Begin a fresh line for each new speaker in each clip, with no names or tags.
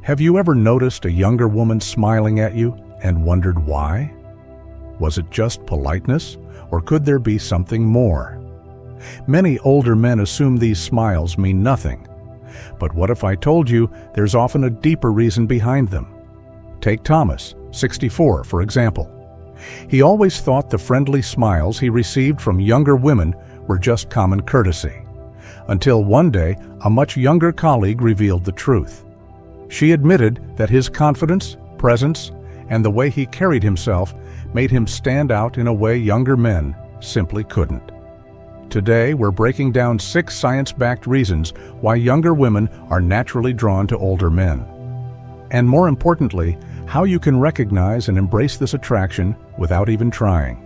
Have you ever noticed a younger woman smiling at you and wondered why? Was it just politeness, or could there be something more? Many older men assume these smiles mean nothing. But what if I told you there's often a deeper reason behind them? Take Thomas, 64, for example. He always thought the friendly smiles he received from younger women were just common courtesy, until one day a much younger colleague revealed the truth. She admitted that his confidence, presence, and the way he carried himself made him stand out in a way younger men simply couldn't. Today, we're breaking down 6 science-backed reasons why younger women are naturally drawn to older men. And more importantly, how you can recognize and embrace this attraction without even trying.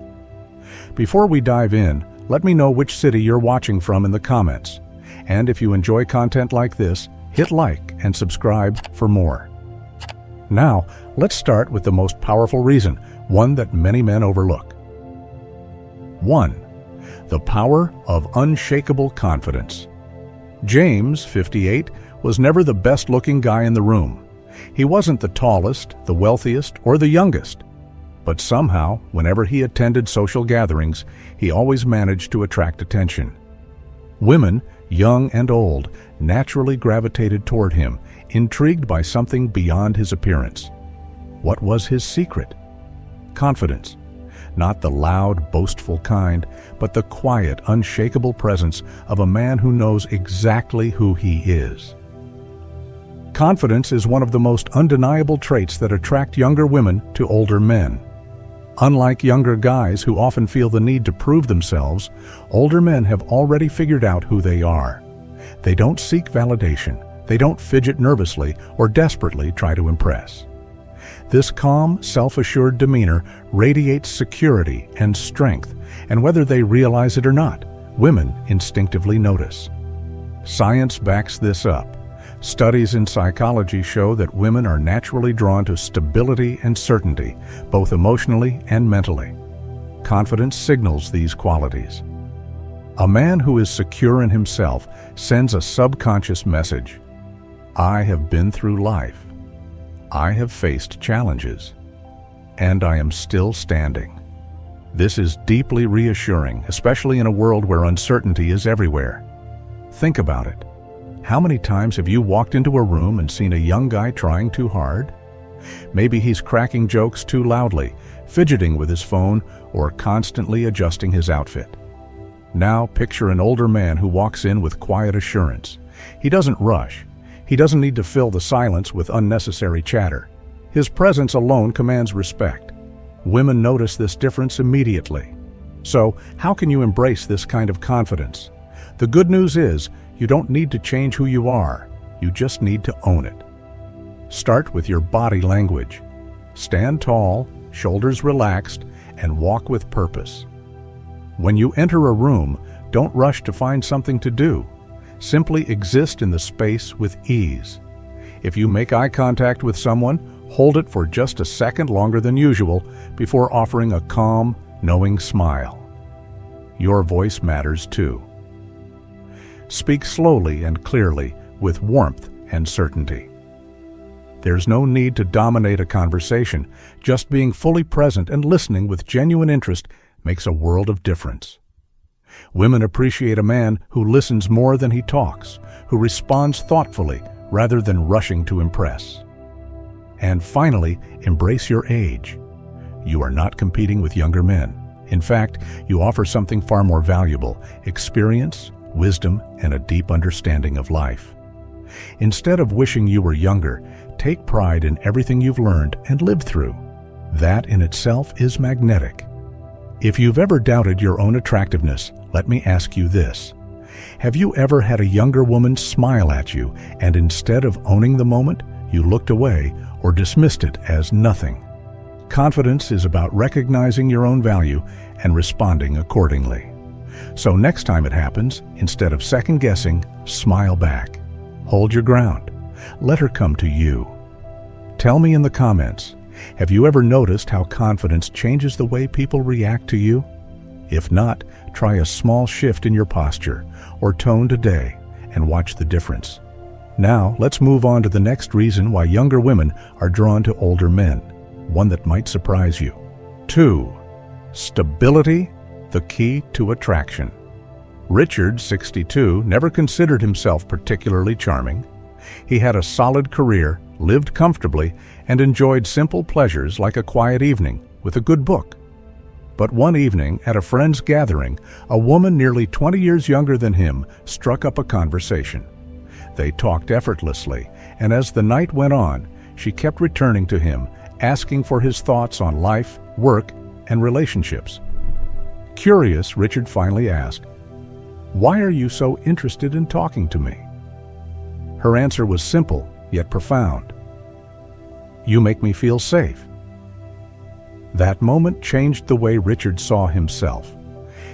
Before we dive in, let me know which city you're watching from in the comments. And if you enjoy content like this, hit like and subscribe for more. Now, let's start with the most powerful reason, one that many men overlook. 1. The power of unshakable confidence. James, 58, was never the best-looking guy in the room. He wasn't the tallest, the wealthiest, or the youngest. But somehow, whenever he attended social gatherings, he always managed to attract attention. Women, young and old, naturally gravitated toward him, intrigued by something beyond his appearance. What was his secret? Confidence. Not the loud, boastful kind, but the quiet, unshakable presence of a man who knows exactly who he is. Confidence is one of the most undeniable traits that attract younger women to older men. Unlike younger guys who often feel the need to prove themselves, older men have already figured out who they are. They don't seek validation, they don't fidget nervously or desperately try to impress. This calm, self-assured demeanor radiates security and strength, and whether they realize it or not, women instinctively notice. Science backs this up. Studies in psychology show that women are naturally drawn to stability and certainty, both emotionally and mentally. Confidence signals these qualities. A man who is secure in himself sends a subconscious message. I have been through life. I have faced challenges. And I am still standing. This is deeply reassuring, especially in a world where uncertainty is everywhere. Think about it. How many times have you walked into a room and seen a young guy trying too hard? Maybe he's cracking jokes too loudly, fidgeting with his phone, or constantly adjusting his outfit. Now picture an older man who walks in with quiet assurance. He doesn't rush. He doesn't need to fill the silence with unnecessary chatter. His presence alone commands respect. Women notice this difference immediately. So, how can you embrace this kind of confidence? The good news is, you don't need to change who you are. You just need to own it. Start with your body language. Stand tall, shoulders relaxed, and walk with purpose. When you enter a room, don't rush to find something to do. Simply exist in the space with ease. If you make eye contact with someone, hold it for just a second longer than usual before offering a calm, knowing smile. Your voice matters too. Speak slowly and clearly, with warmth and certainty. There's no need to dominate a conversation. Just being fully present and listening with genuine interest makes a world of difference. Women appreciate a man who listens more than he talks, who responds thoughtfully rather than rushing to impress. And finally, embrace your age. You are not competing with younger men. In fact, you offer something far more valuable: experience, wisdom, and a deep understanding of life. Instead of wishing you were younger, take pride in everything you've learned and lived through. That in itself is magnetic. If you've ever doubted your own attractiveness, let me ask you this. Have you ever had a younger woman smile at you, and instead of owning the moment, you looked away or dismissed it as nothing? Confidence is about recognizing your own value and responding accordingly. So next time it happens, instead of second-guessing, smile back. Hold your ground. Let her come to you. Tell me in the comments, have you ever noticed how confidence changes the way people react to you? If not, try a small shift in your posture or tone today and watch the difference. Now, let's move on to the next reason why younger women are drawn to older men, one that might surprise you. 2. Stability, the key to attraction. Richard, 62, never considered himself particularly charming. He had a solid career, lived comfortably, and enjoyed simple pleasures like a quiet evening with a good book. But one evening, at a friend's gathering, a woman nearly 20 years younger than him struck up a conversation. They talked effortlessly, and as the night went on, she kept returning to him, asking for his thoughts on life, work, and relationships. Curious, Richard finally asked, "Why are you so interested in talking to me?" Her answer was simple, yet profound. "You make me feel safe." That moment changed the way Richard saw himself.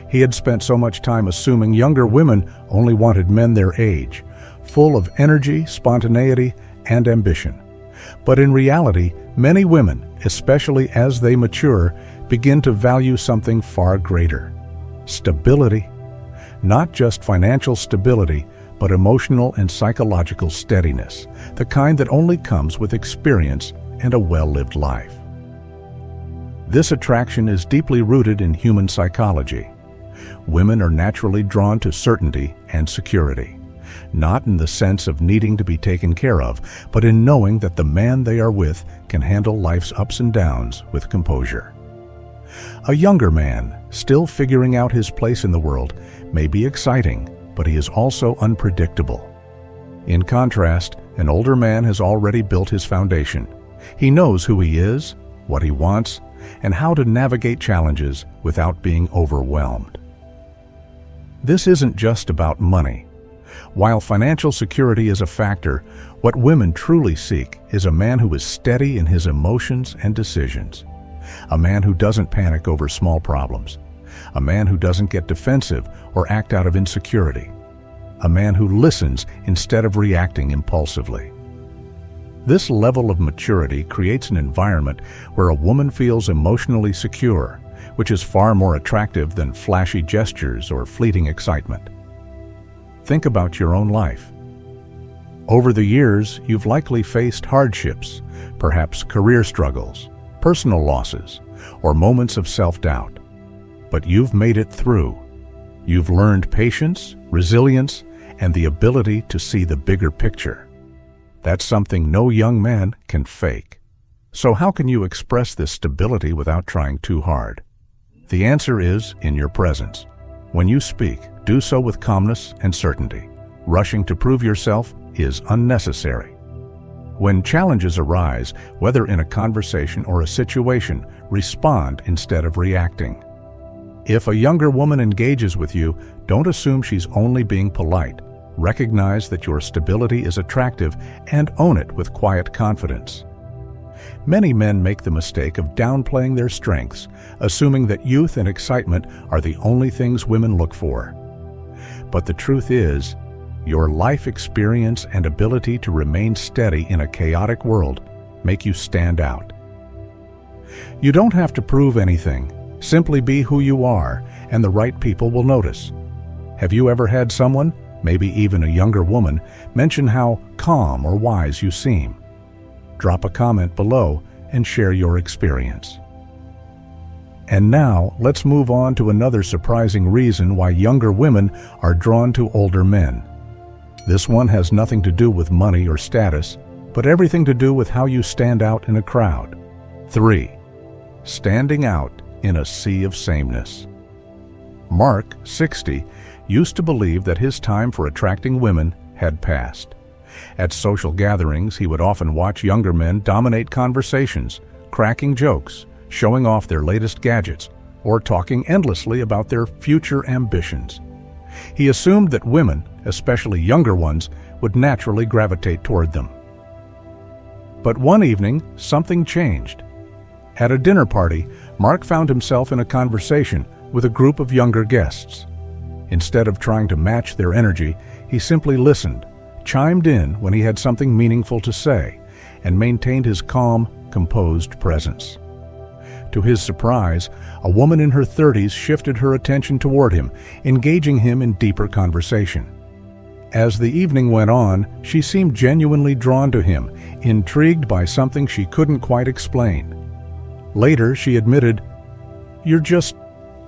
He had spent so much time assuming younger women only wanted men their age, full of energy, spontaneity, and ambition. But in reality, many women, especially as they mature, begin to value something far greater: stability. Not just financial stability, but emotional and psychological steadiness, the kind that only comes with experience and a well-lived life. This attraction is deeply rooted in human psychology. Women are naturally drawn to certainty and security, not in the sense of needing to be taken care of, but in knowing that the man they are with can handle life's ups and downs with composure. A younger man, still figuring out his place in the world, may be exciting, but he is also unpredictable. In contrast, an older man has already built his foundation. He knows who he is, what he wants, and how to navigate challenges without being overwhelmed. This isn't just about money. While financial security is a factor, what women truly seek is a man who is steady in his emotions and decisions. A man who doesn't panic over small problems. A man who doesn't get defensive or act out of insecurity. A man who listens instead of reacting impulsively. This level of maturity creates an environment where a woman feels emotionally secure, which is far more attractive than flashy gestures or fleeting excitement. Think about your own life. Over the years, you've likely faced hardships, perhaps career struggles, personal losses, or moments of self-doubt. But you've made it through. You've learned patience, resilience, and the ability to see the bigger picture. That's something no young man can fake. So how can you express this stability without trying too hard? The answer is in your presence. When you speak, do so with calmness and certainty. Rushing to prove yourself is unnecessary. When challenges arise, whether in a conversation or a situation, respond instead of reacting. If a younger woman engages with you, don't assume she's only being polite. Recognize that your stability is attractive and own it with quiet confidence. Many men make the mistake of downplaying their strengths, assuming that youth and excitement are the only things women look for. But the truth is, your life experience and ability to remain steady in a chaotic world make you stand out. You don't have to prove anything. Simply be who you are, and the right people will notice. Have you ever had someone, maybe even a younger woman, mention how calm or wise you seem? Drop a comment below and share your experience. And now, let's move on to another surprising reason why younger women are drawn to older men. This one has nothing to do with money or status, but everything to do with how you stand out in a crowd. 3. Standing out in a sea of sameness. Mark, 60, used to believe that his time for attracting women had passed. At social gatherings, he would often watch younger men dominate conversations, cracking jokes, showing off their latest gadgets, or talking endlessly about their future ambitions. He assumed that women, especially younger ones, would naturally gravitate toward them. But one evening, something changed. At a dinner party, Mark found himself in a conversation with a group of younger guests. Instead of trying to match their energy, he simply listened, chimed in when he had something meaningful to say, and maintained his calm, composed presence. To his surprise, a woman in her 30s shifted her attention toward him, engaging him in deeper conversation. As the evening went on, she seemed genuinely drawn to him, intrigued by something she couldn't quite explain. Later, she admitted, "You're just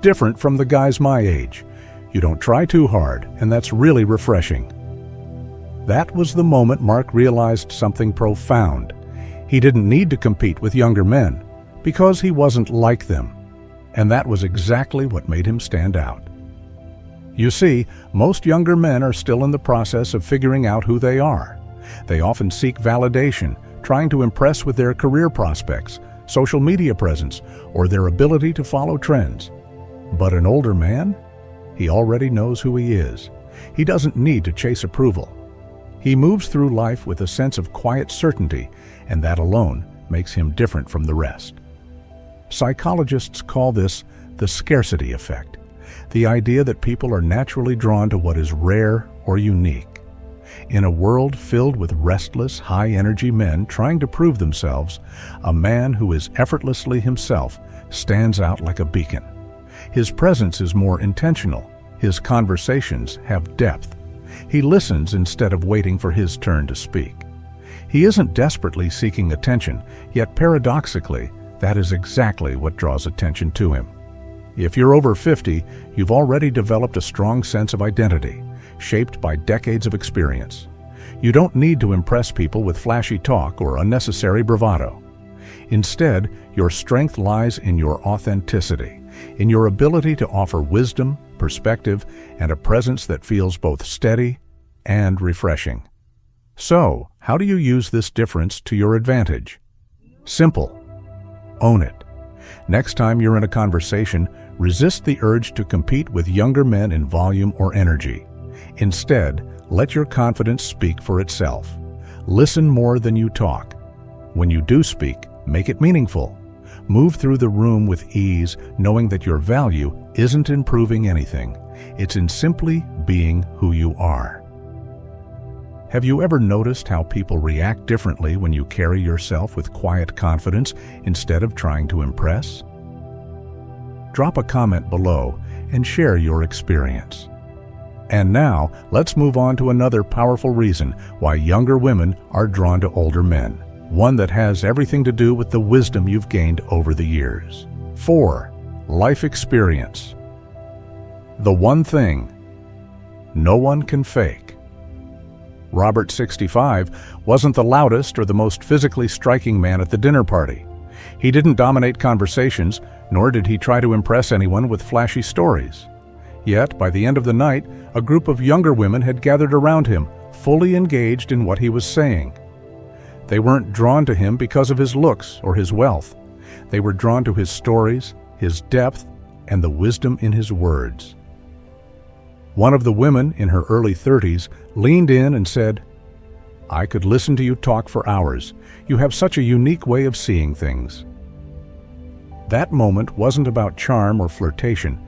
different from the guys my age. You don't try too hard, and that's really refreshing." That was the moment Mark realized something profound. He didn't need to compete with younger men, because he wasn't like them. And that was exactly what made him stand out. You see, most younger men are still in the process of figuring out who they are. They often seek validation, trying to impress with their career prospects, social media presence, or their ability to follow trends. But an older man? He already knows who he is. He doesn't need to chase approval. He moves through life with a sense of quiet certainty, and that alone makes him different from the rest. Psychologists call this the scarcity effect, the idea that people are naturally drawn to what is rare or unique. In a world filled with restless, high-energy men trying to prove themselves, a man who is effortlessly himself stands out like a beacon. His presence is more intentional. His conversations have depth. He listens instead of waiting for his turn to speak. He isn't desperately seeking attention, yet paradoxically, that is exactly what draws attention to him. If you're over 50, you've already developed a strong sense of identity, shaped by decades of experience. You don't need to impress people with flashy talk or unnecessary bravado. Instead, your strength lies in your authenticity, in your ability to offer wisdom, perspective, and a presence that feels both steady and refreshing. So, how do you use this difference to your advantage? Simple. Own it. Next time you're in a conversation, resist the urge to compete with younger men in volume or energy. Instead, let your confidence speak for itself. Listen more than you talk. When you do speak, make it meaningful. Move through the room with ease, knowing that your value isn't in proving anything. It's in simply being who you are. Have you ever noticed how people react differently when you carry yourself with quiet confidence instead of trying to impress? Drop a comment below and share your experience. And now, let's move on to another powerful reason why younger women are drawn to older men, one that has everything to do with the wisdom you've gained over the years. 4. Life experience. The one thing no one can fake. Robert, 65, wasn't the loudest or the most physically striking man at the dinner party. He didn't dominate conversations, nor did he try to impress anyone with flashy stories. Yet, by the end of the night, a group of younger women had gathered around him, fully engaged in what he was saying. They weren't drawn to him because of his looks or his wealth. They were drawn to his stories, his depth, and the wisdom in his words. One of the women, in her early 30s, leaned in and said, "I could listen to you talk for hours. You have such a unique way of seeing things." That moment wasn't about charm or flirtation.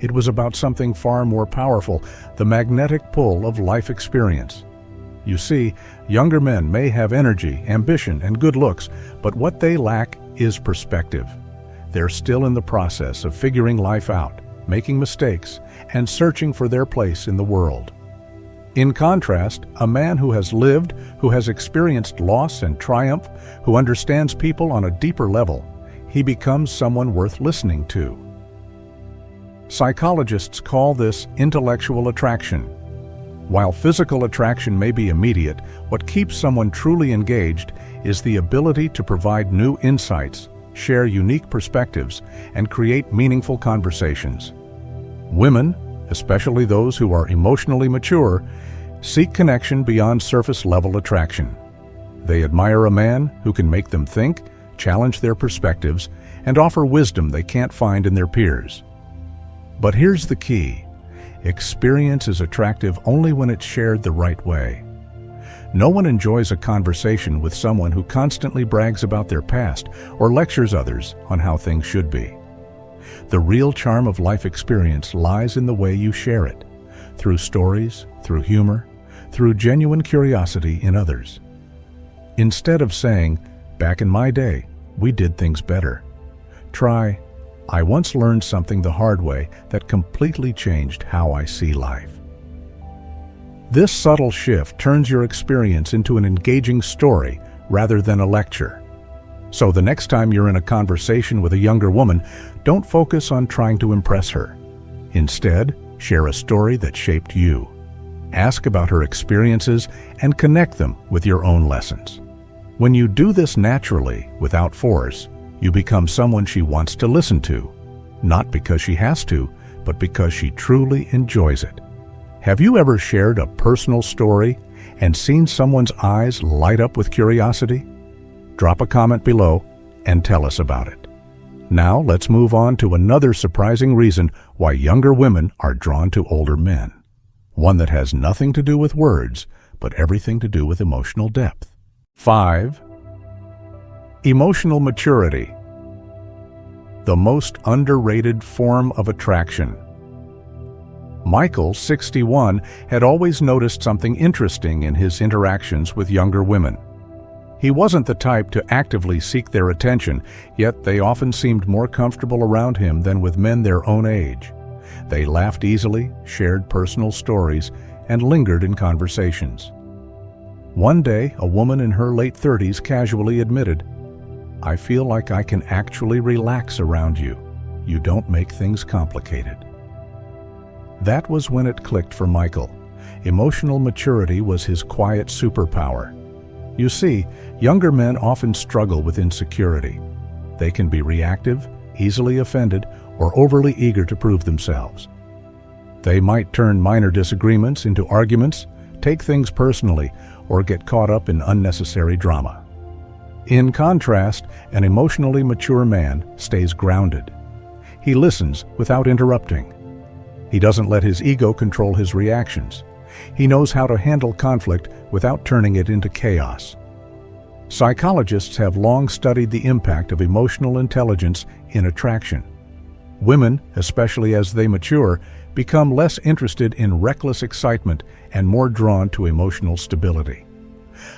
It was about something far more powerful, the magnetic pull of life experience. You see, younger men may have energy, ambition, and good looks, but what they lack is perspective. They're still in the process of figuring life out, making mistakes, and searching for their place in the world. In contrast, a man who has lived, who has experienced loss and triumph, who understands people on a deeper level, he becomes someone worth listening to. Psychologists call this intellectual attraction. While physical attraction may be immediate, what keeps someone truly engaged is the ability to provide new insights, share unique perspectives, and create meaningful conversations. Women, especially those who are emotionally mature, seek connection beyond surface-level attraction. They admire a man who can make them think, challenge their perspectives, and offer wisdom they can't find in their peers. But here's the key. Experience is attractive only when it's shared the right way. No one enjoys a conversation with someone who constantly brags about their past or lectures others on how things should be. The real charm of life experience lies in the way you share it, through stories, through humor, through genuine curiosity in others. Instead of saying, "Back in my day, we did things better," try, "I once learned something the hard way that completely changed how I see life." This subtle shift turns your experience into an engaging story rather than a lecture. So the next time you're in a conversation with a younger woman, don't focus on trying to impress her. Instead, share a story that shaped you. Ask about her experiences and connect them with your own lessons. When you do this naturally, without force, you become someone she wants to listen to, not because she has to, but because she truly enjoys it. Have you ever shared a personal story and seen someone's eyes light up with curiosity? Drop a comment below and tell us about it. Now let's move on to another surprising reason why younger women are drawn to older men. One that has nothing to do with words, but everything to do with emotional depth. 5. Emotional maturity. The most underrated form of attraction. Michael, 61, had always noticed something interesting in his interactions with younger women. He wasn't the type to actively seek their attention, yet they often seemed more comfortable around him than with men their own age. They laughed easily, shared personal stories, and lingered in conversations. One day, a woman in her late 30s casually admitted, "I feel like I can actually relax around you. You don't make things complicated." That was when it clicked for Michael. Emotional maturity was his quiet superpower. You see, younger men often struggle with insecurity. They can be reactive, easily offended, or overly eager to prove themselves. They might turn minor disagreements into arguments, take things personally, or get caught up in unnecessary drama. In contrast, an emotionally mature man stays grounded. He listens without interrupting. He doesn't let his ego control his reactions. He knows how to handle conflict without turning it into chaos. Psychologists have long studied the impact of emotional intelligence in attraction. Women, especially as they mature, become less interested in reckless excitement and more drawn to emotional stability.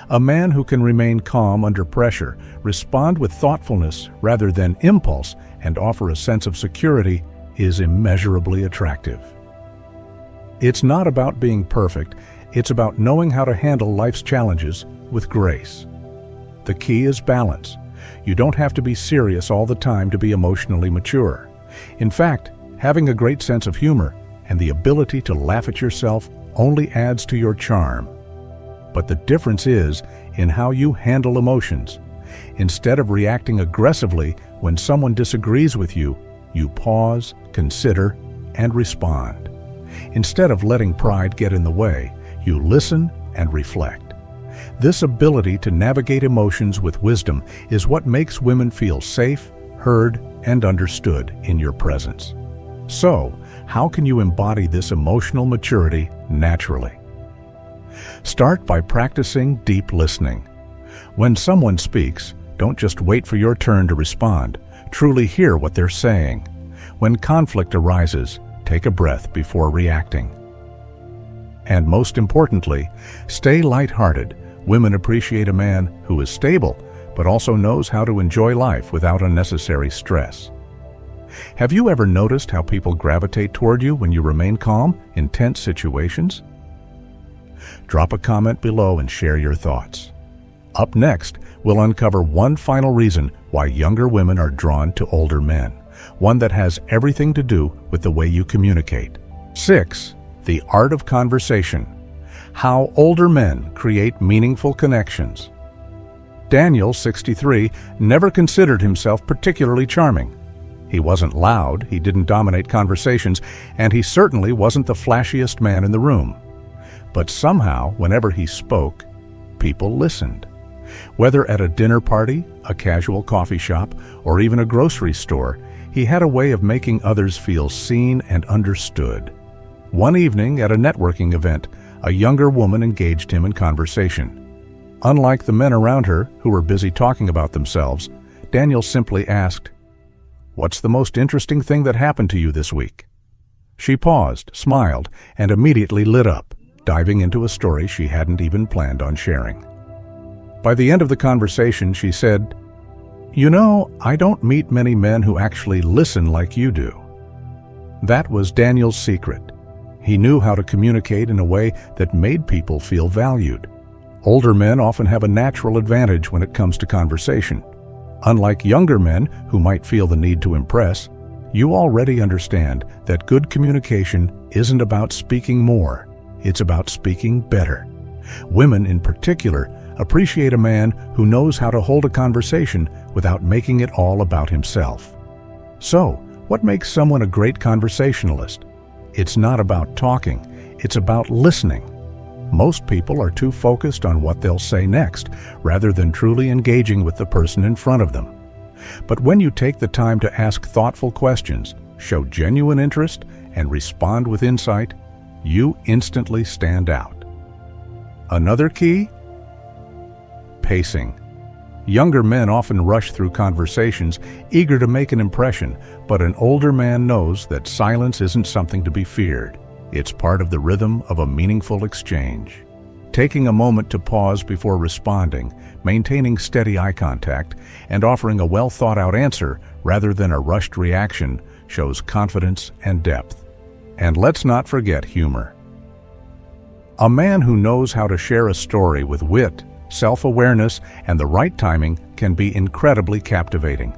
A man who can remain calm under pressure, respond with thoughtfulness rather than impulse, and offer a sense of security is immeasurably attractive. It's not about being perfect, it's about knowing how to handle life's challenges with grace. The key is balance. You don't have to be serious all the time to be emotionally mature. In fact, having a great sense of humor and the ability to laugh at yourself only adds to your charm. But the difference is in how you handle emotions. Instead of reacting aggressively when someone disagrees with you, you pause, consider, and respond. Instead of letting pride get in the way, you listen and reflect. This ability to navigate emotions with wisdom is what makes women feel safe, heard, and understood in your presence. So, how can you embody this emotional maturity naturally? Start by practicing deep listening. When someone speaks, don't just wait for your turn to respond. Truly hear what they're saying. When conflict arises, take a breath before reacting. And most importantly, stay lighthearted. Women appreciate a man who is stable, but also knows how to enjoy life without unnecessary stress. Have you ever noticed how people gravitate toward you when you remain calm in tense situations? Drop a comment below and share your thoughts. Up next, we'll uncover one final reason why younger women are drawn to older men, one that has everything to do with the way you communicate. 6. The art of conversation. How older men create meaningful connections. Daniel, 63, never considered himself particularly charming. He wasn't loud, he didn't dominate conversations, and he certainly wasn't the flashiest man in the room. But somehow, whenever he spoke, people listened. Whether at a dinner party, a casual coffee shop, or even a grocery store, he had a way of making others feel seen and understood. One evening at a networking event, a younger woman engaged him in conversation. Unlike the men around her, who were busy talking about themselves, Daniel simply asked, "What's the most interesting thing that happened to you this week?" She paused, smiled, and immediately lit up, diving into a story she hadn't even planned on sharing. By the end of the conversation, she said, "You know, I don't meet many men who actually listen like you do." That was Daniel's secret. He knew how to communicate in a way that made people feel valued. Older men often have a natural advantage when it comes to conversation. Unlike younger men who might feel the need to impress, you already understand that good communication isn't about speaking more, it's about speaking better. Women in particular appreciate a man who knows how to hold a conversation without making it all about himself. So, what makes someone a great conversationalist? It's not about talking, it's about listening. Most people are too focused on what they'll say next, rather than truly engaging with the person in front of them. But when you take the time to ask thoughtful questions, show genuine interest, and respond with insight, you instantly stand out. Another key? Pacing. Younger men often rush through conversations, eager to make an impression, but an older man knows that silence isn't something to be feared. It's part of the rhythm of a meaningful exchange. Taking a moment to pause before responding, maintaining steady eye contact, and offering a well-thought-out answer rather than a rushed reaction shows confidence and depth. And let's not forget humor. A man who knows how to share a story with wit, self-awareness, and the right timing can be incredibly captivating.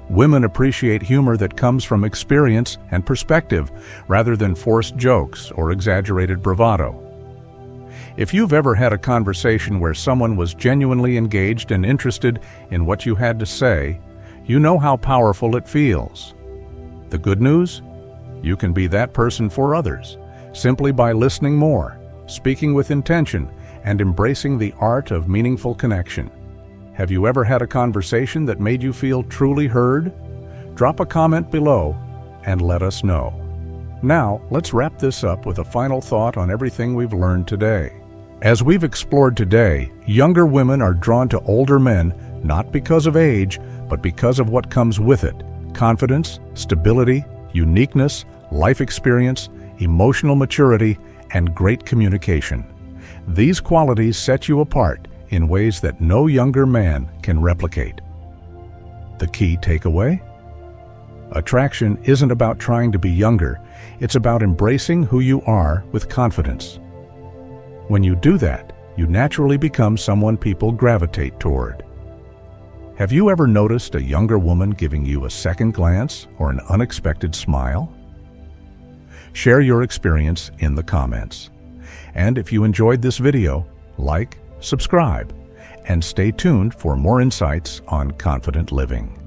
Women appreciate humor that comes from experience and perspective rather than forced jokes or exaggerated bravado. If you've ever had a conversation where someone was genuinely engaged and interested in what you had to say, you know how powerful it feels. The good news? You can be that person for others, simply by listening more, speaking with intention, and embracing the art of meaningful connection. Have you ever had a conversation that made you feel truly heard? Drop a comment below and let us know. Now, let's wrap this up with a final thought on everything we've learned today. As we've explored today, younger women are drawn to older men not because of age, but because of what comes with it: confidence, stability, uniqueness, life experience, emotional maturity, and great communication. These qualities set you apart in ways that no younger man can replicate. The key takeaway? Attraction isn't about trying to be younger, it's about embracing who you are with confidence. When you do that, you naturally become someone people gravitate toward. Have you ever noticed a younger woman giving you a second glance or an unexpected smile? Share your experience in the comments. And if you enjoyed this video, like, subscribe, and stay tuned for more insights on confident living.